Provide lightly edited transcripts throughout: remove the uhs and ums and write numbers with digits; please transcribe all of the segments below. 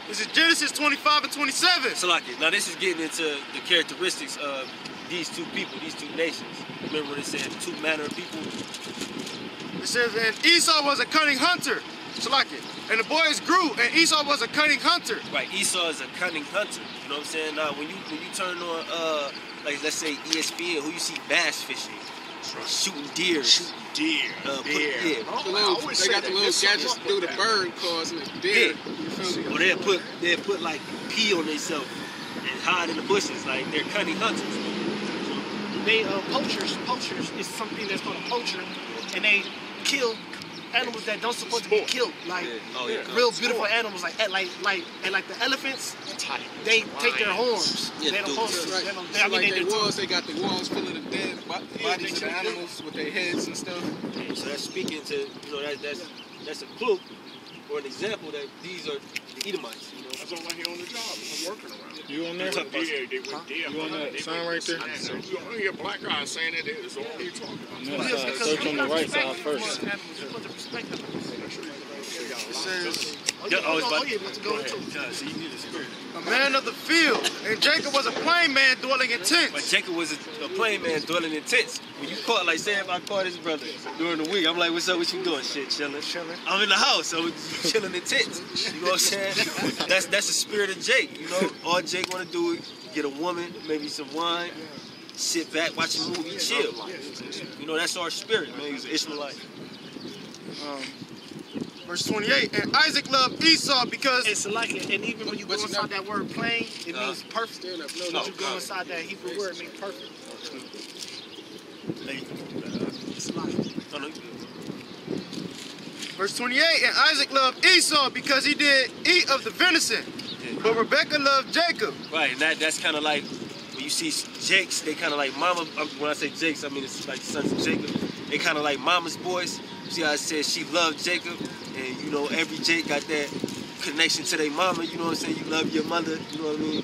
This is Genesis 25 and 27. So like it. Now this is getting into the characteristics of these two people, these two nations. Remember when it said two manner of people? It says, and Esau was a cunning hunter. So like it. And the boys grew, and Esau was a cunning hunter. Right, Esau is a cunning hunter. You know what I'm saying? Now when you turn on like let's say ESPN, who you see bass fishing, shooting deer. Deer. They got the little gadgets to do the bird calls and the deer. Yeah. Or they'll put like pee on themselves and hide in the bushes. Like they're cunning hunters. They poachers is something that's called a poacher, and they kill animals that don't supposed to be killed, like real beautiful animals, like the elephants. They take their horns. Yeah, they don't post right. They got the walls full of the dead bodies of the animals with their heads and stuff. So that's speaking to that's a clue or an example that these are the Edomites. You know, that's all I hear on the job. I'm working around. You on there? You on that sign right there? You only hear black guys saying it. That's all you're talking about. Search on the right side first. It says, a man of the field, and Jacob was a plain man dwelling in tents. But Jacob was a plain man dwelling in tents. When you caught, like say if I caught his brother during the week, I'm like, what's up, what you doing? Shit, chilling. I'm in the house, so chilling in tents. You know what I'm saying? That's the spirit of Jake, you know? All Jake wanna do is get a woman, maybe some wine, sit back, watch a movie, chill. You know, that's our spirit, man. He's an Ishmaelite. Verse 28, and Isaac loved Esau because it's like it, and even when you go inside that word plain, it means perfect. When you go inside that Hebrew word, it means perfect. It's like Verse 28, and Isaac loved Esau because he did eat of the venison, but Rebekah loved Jacob. Right, and that's kind of like, when you see Jakes, they kind of like mama, when I say Jakes, I mean it's like sons of Jacob. They kind of like mama's boys. You see how it says she loved Jacob, and you know, every Jake got that connection to their mama, you know what I'm saying? You love your mother, you know what I mean?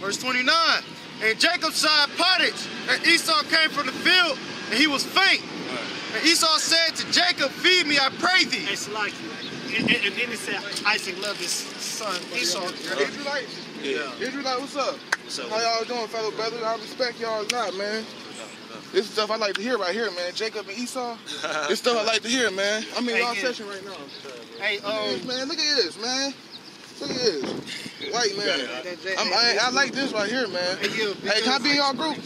Verse 29, and Jacob sighed pottage, and Esau came from the field, and he was faint. And Esau said to Jacob, feed me, I pray thee. It's like and then it said Isaac loved his son Esau. Israelite? Yeah. Israelite, what's up? What's up? How y'all doing, fellow brothers? I respect y'all a lot, man. This is stuff I like to hear right here, man. Jacob and Esau. This stuff I like to hear, man. I'm in y'all session right now. Hey, man, look at this, man. Look at this. White man. I like this right here, man. Hey, can I be in y'all group?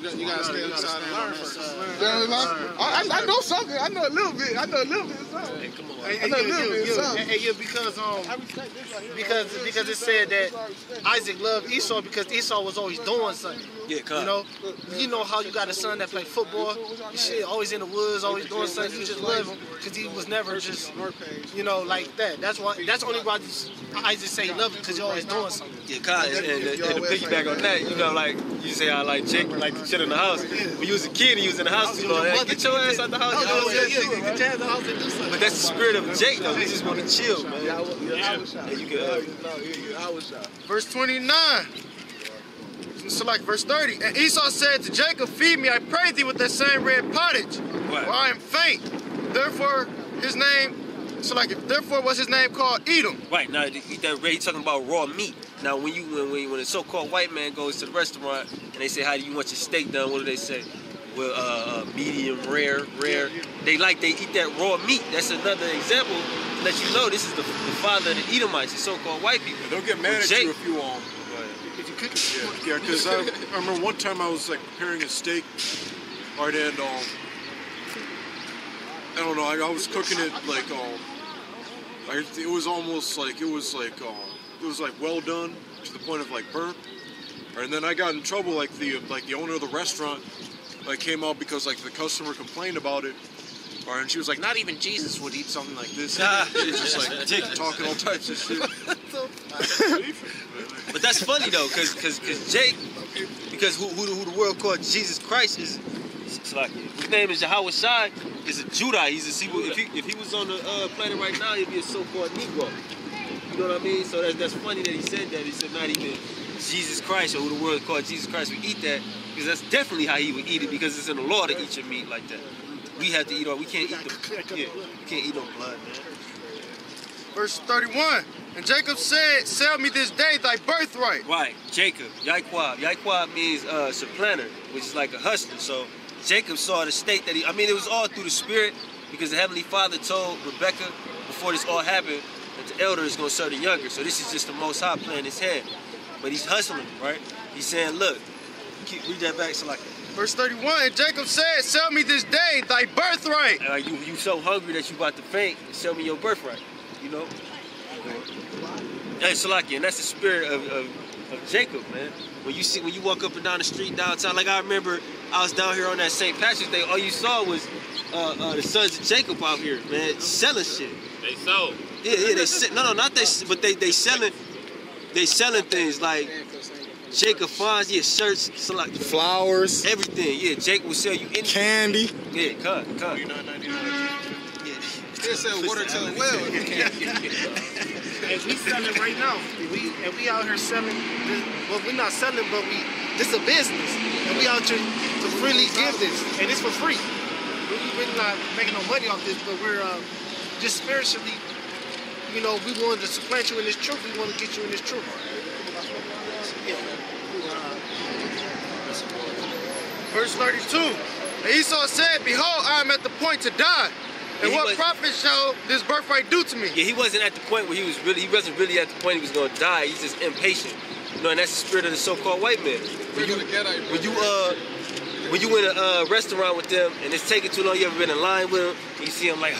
You gotta stay outside and learn first. I know something. I know a little bit. I know a little bit of something. Hey, come on. I know a little bit of something. Because it said that Isaac loved Esau because Esau was always doing something. Yeah, you know how you got a son that play football, shit, always in the woods, always doing something. You just love him because he was never just, you know, like that. That's only why Isaac say he loved him because you're always doing something. Yeah, and to piggyback on that, you know, like you say how like Jake like to chill in the house. When you was a kid and you was in the house, you know, hey, get your ass out the house. Get your ass out the house and do something. But that's the spirit of Jake, though. He just want to chill, man. And you can. Verse 29. So like verse 30, and Esau said to Jacob, feed me, I pray thee, with that same red pottage, for I am faint. Therefore was his name called Edom. Right, now to eat that red, he's talking about raw meat. Now when a so-called white man goes to the restaurant and they say, how do you want your steak done? What do they say? Well, medium rare. They eat that raw meat. That's another example to let you know this is the father of the Edomites, the so-called white people. Don't get mad at you if you Yeah, because I remember one time I was like preparing a steak, right, and I don't know, I was cooking it like it was almost like it was like well done to the point of like burnt, and then I got in trouble like the owner of the restaurant came out because like the customer complained about it. And she was like, not even Jesus would eat something like this. She's just like talking all types of shit. But that's funny though, because Jake, because who the world called Jesus Christ is like, his name is Yahweh Shai, is a Judite. If he was on the planet right now, he'd be a so-called Negro. You know what I mean? So that's funny that he said that. He said not even Jesus Christ or who the world called Jesus Christ would eat that, because that's definitely how he would eat it, because it's in the law to eat your meat like that. We have to eat we can't eat we can't eat no blood, man. Verse 31, And Jacob said, sell me this day thy birthright. Right, Jacob, Yaiquab. Yaiquab means supplanter, which is like a hustler. So Jacob saw the state that it was all through the spirit, because the Heavenly Father told Rebecca before this all happened that the elder is going to serve the younger. So this is just the Most High playing his hand. But he's hustling, right? He's saying, look, read that back, so like Verse 31, and Jacob said, sell me this day thy birthright. You so hungry that you about to faint, sell me your birthright, you know? Hey, Salaki, and that's the spirit of Jacob, man. When you walk up and down the street downtown, like I remember I was down here on that St. Patrick's Day, all you saw was the sons of Jacob out here, man, selling shit. They sold. Yeah, not they, but they selling things like Jacob finds shirts, Salaki, Flowers, everything. Yeah, Jacob will sell you anything. candy. Yeah, cut. They sell water to the well. And we selling right now. We out here selling. Well, we're not selling, but this is a business, and we out here to freely give this, and it's for free. We're not making no money off this, but we're just spiritually, we wanted to supplant you in this truth. We want to get you in this truth. Yeah. Verse 32, and Esau said, behold, I am at the point to die. And what profit shall this birthright do to me? Yeah, he wasn't at the point where he wasn't really at the point he was gonna die. He's just impatient. And that's the spirit of the so-called white man. When you in a restaurant with them and it's taking too long, you ever been in line with them, and you see them like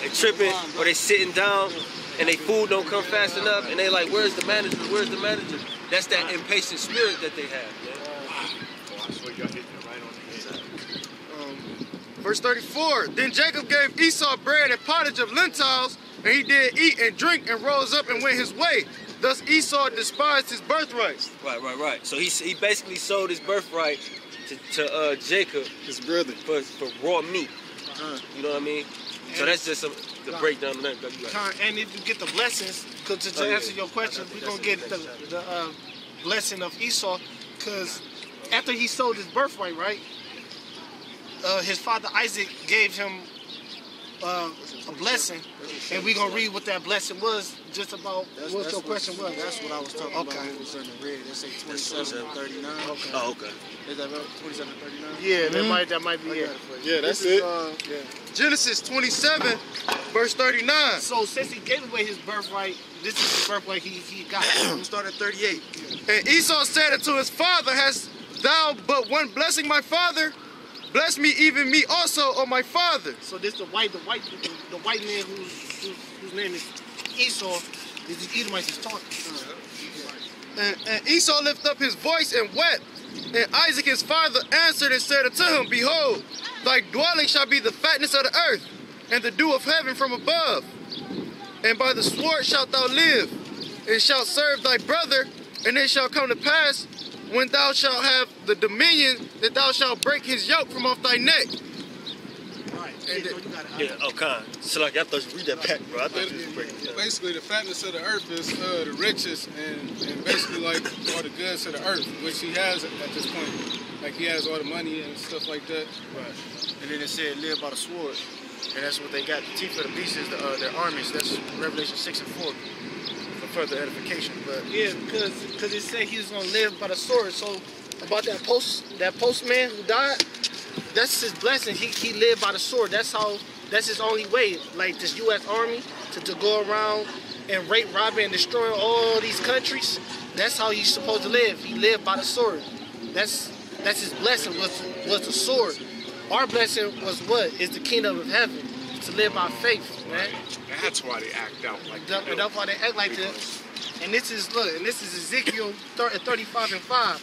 they tripping, or they sitting down and they food don't come fast enough, and they like, where's the manager? Where's the manager? That's that impatient spirit that they have, man. Verse 34, then Jacob gave Esau bread and pottage of lentils, and he did eat and drink and rose up and went his way. Thus Esau despised his birthright. Right. So he basically sold his birthright to Jacob, His brother, for raw meat. You know what I mean? So that's just the breakdown of that. And if you get the blessings, because to answer your question, we're going to get the blessing of Esau, because after he sold his birthright, right? His father Isaac gave him a blessing, and we're gonna read what that blessing was. Just about what your question was. That's what I was talking about. It was in the red. They say 27:39. Okay. Oh, okay. Is that 27:39? Yeah, that might be it. Yeah, that's it. Genesis 27, verse 39. So since he gave away his birthright, this is the birthright he got. We'll start at 38. And Esau said unto his father, hast thou but one blessing, my father? Bless me, even me also, O my father. So this the white man whose name is Esau. Is the Edomites is talking. And Esau lifted up his voice and wept. And Isaac his father answered and said unto him, behold, thy dwelling shall be the fatness of the earth, and the dew of heaven from above. And by the sword shalt thou live, and shalt serve thy brother, and it shall come to pass, when thou shalt have the dominion, that thou shalt break his yoke from off thy neck. Right. Okay. So like, I thought you read that back, bro. I thought you was breaking it down. Basically, the fatness of the earth is the richest and basically like all the goods of the earth, which he has at this point. Like he has all the money and stuff like that. Right. And then it said live by the sword, and that's what they got. The teeth of the beast is their armies. That's Revelation 6 and 4. Further edification, but yeah, because it said he was gonna live by the sword. So about that postman who died, that's his blessing. He lived by the sword. That's his only way. Like this U.S. Army to go around and rape, rob, and destroy all these countries. That's how he's supposed to live. He lived by the sword. That's his blessing was the sword. Our blessing was what? Is the kingdom of heaven. To live by faith, man. That's why they act out like that. That's why they act like that. And this is Ezekiel 35 and 5.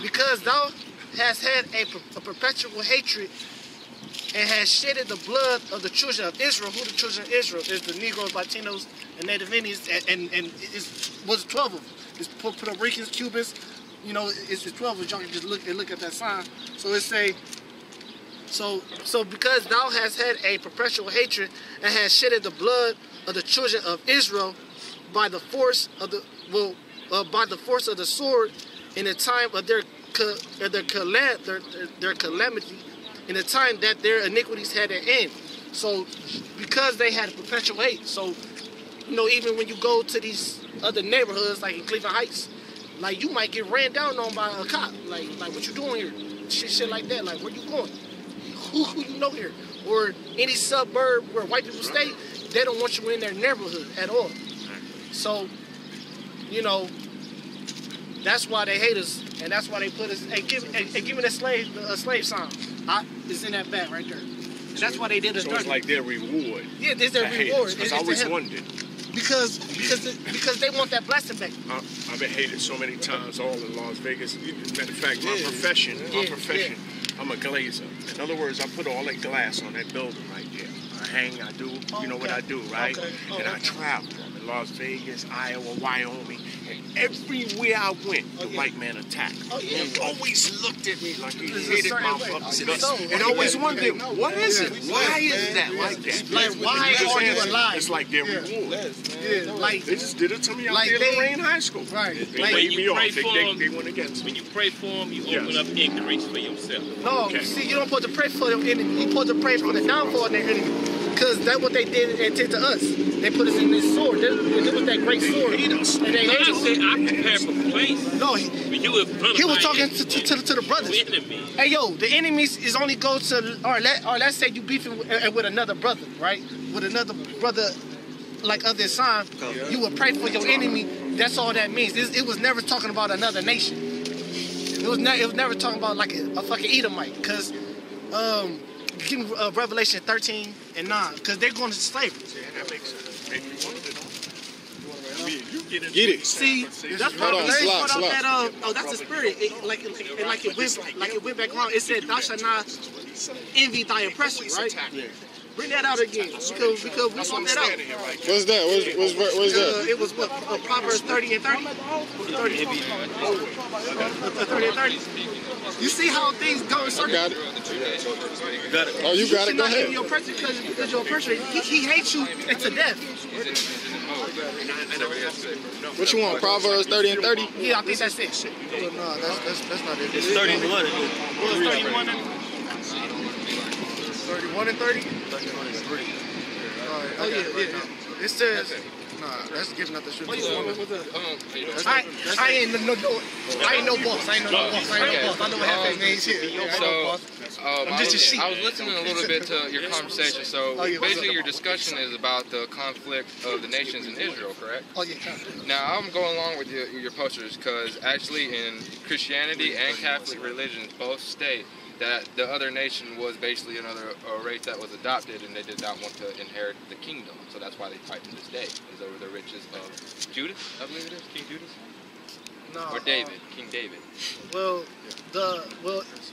Because thou hast had a perpetual hatred and has shedded the blood of the children of Israel. Who the children of Israel? Is the Negroes, Latinos, and Native Indians, and was 12 of them. It's Puerto Ricans, Cubans. It's 12 of them. Y'all can just look at that sign. So it say. So because thou hast had a perpetual hatred and hast shedded the blood of the children of Israel by the force of the sword in the time of their calamity, in the time that their iniquities had an end. So because they had a perpetual hate, so you know, even when you go to these other neighborhoods, like in Cleveland Heights, like you might get ran down on by a cop. Like what you doing here? Shit like that. Like, where you going? Who you know here? Or any suburb where white people stay, they don't want you in their neighborhood at all. So, you know, that's why they hate us, and that's why they put us. Hey, give me a slave sign. It's in that bag right there. And that's why they did us. So it's like their reward. Yeah, it's their reward. I always wondered. Because they want that blessing back. I've been hated so many times all in Las Vegas. Matter of fact, my profession, I'm a glazer. In other words, I put all that glass on that building right there. I hang, I do, you know what I do, right? And I travel. I'm in Las Vegas, Iowa, Wyoming, and everywhere I went, the white man attacked. He always looked at me like he hated my mother. And always wondered, what is it? Why is that like that? Like, why are you alive? It's like their reward. Yeah, like they just did it to me out there in Lorraine High School. Right. They laid me off. They went against me. When you pray for them, you open up increase for yourself. No, see, you don't supposed to pray for them enemy. You supposed to pray for the downfall of their enemy. Because that's what they did to us. They put us in this sword. It was that great sword. And they hate us. I prepare for place. No, he was talking to the brothers. Hey, yo, the enemies is only go to, or let's say you beefing with another brother, right? With another brother like of this sign, you would pray for your enemy. That's all that means. It was never talking about another nation. It was never talking about like a fucking Edomite. Because give me Revelation 13:9, because they're going to slavery. Yeah, that makes sense. Make me wonder. Get it. See, that's part of that. That's the spirit. It went back around. It said, "Thou shalt not envy thy oppressor." Right? Yeah. Bring that out again, because we want that out. What's that? What's that? It was what, Proverbs 30 and 30. 30 and 30. You see how things go in circles? I got it. Oh, you got it. Go ahead. Your oppressor, because your oppressor, he hates you to death. What you want? Proverbs 30 and 30? Yeah, I think that's it. No, that's not it. It's 31. 31 and 31 and 30? 31 and 3. oh yeah. It says, nah, that's giving up the truth. I ain't no boss. I ain't no boss. I know what happened means here. I'm just a sheep. I was listening a little bit to your conversation. So basically, your discussion is about the conflict of the nations in Israel, correct? Oh yeah. Now I'm going along with your posters because actually in Christianity and Catholic religions both state that the other nation was basically another race that was adopted, and they did not want to inherit the kingdom. So that's why they fight to this day. Is over the riches of Judas, I believe it is, King Judas? No. Or David, King David. Well,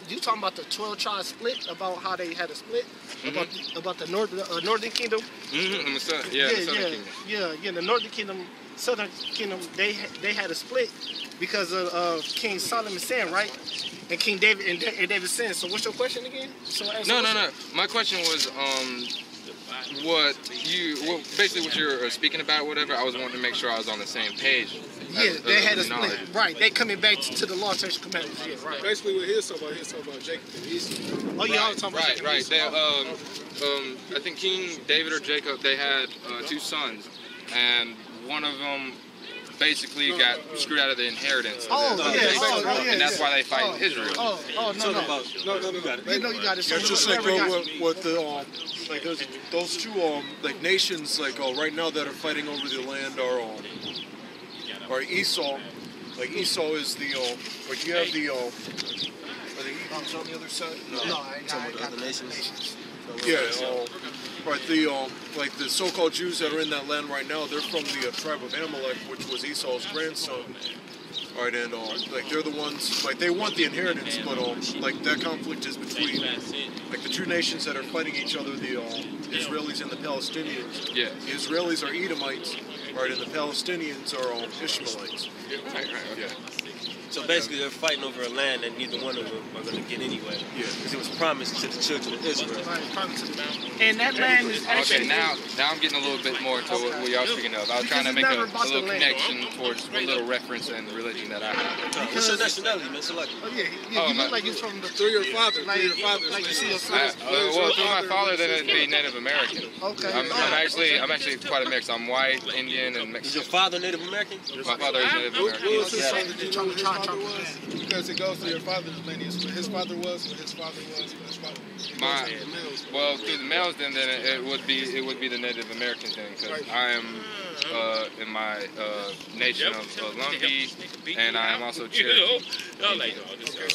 you talking about the 12 tribe split, about how they had a split, about the northern kingdom? Mm-hmm. The southern kingdom. Yeah, the northern kingdom, southern kingdom, they had a split because of King Solomon's sin, right? And King David and David's sin. So what's your question again? No. My question was basically what you're speaking about, whatever. I was wanting to make sure I was on the same page. Yeah, they had a split. Right, they coming back to the law, church commandments. Yeah, right. Basically, what he's talking about Jacob and Esau. Oh yeah, I was talking about Jacob. Right. They, I think King David or Jacob, they had 2 sons, and one of them basically got screwed out of the inheritance. And that's why they fight Israel. No, you got it. You got it. That's just like what the like those two like nations like right now that are fighting over the land are Esau. Like Esau is the like you have the are the Edoms on the other side? No, I got other nations. Yeah, right. The like the so-called Jews that are in that land right now, they're from the tribe of Amalek, which was Esau's grandson. All right, and like they're the ones like they want the inheritance, but like that conflict is between like the two nations that are fighting each other, the Israelis and the Palestinians. Yeah. The Israelis are Edomites, right, and the Palestinians are Ishmaelites. Right, okay. So basically, they're fighting over a land that neither one of them are going to get anyway. Yeah. Because it was promised to the children of Israel. And that land is actually... Okay, now I'm getting a little bit more into what y'all speaking of. I was trying to make a little connection towards a little reference in religion that I have. What's your nationality, man? So Oh, yeah, you look like you're from the... Through your father. Like you see your son. Well, through my father, then it'd be Native American. Okay. I'm actually quite a mix. I'm white, Indian, and Mexican. Is your father Native American? My father is Native American. Because it goes to your father's lineage. His father was, what his father was, what his father was. Well, through the males, then it would be the Native American thing, because I am in my nation of Lumbee, and I am also Cherokee.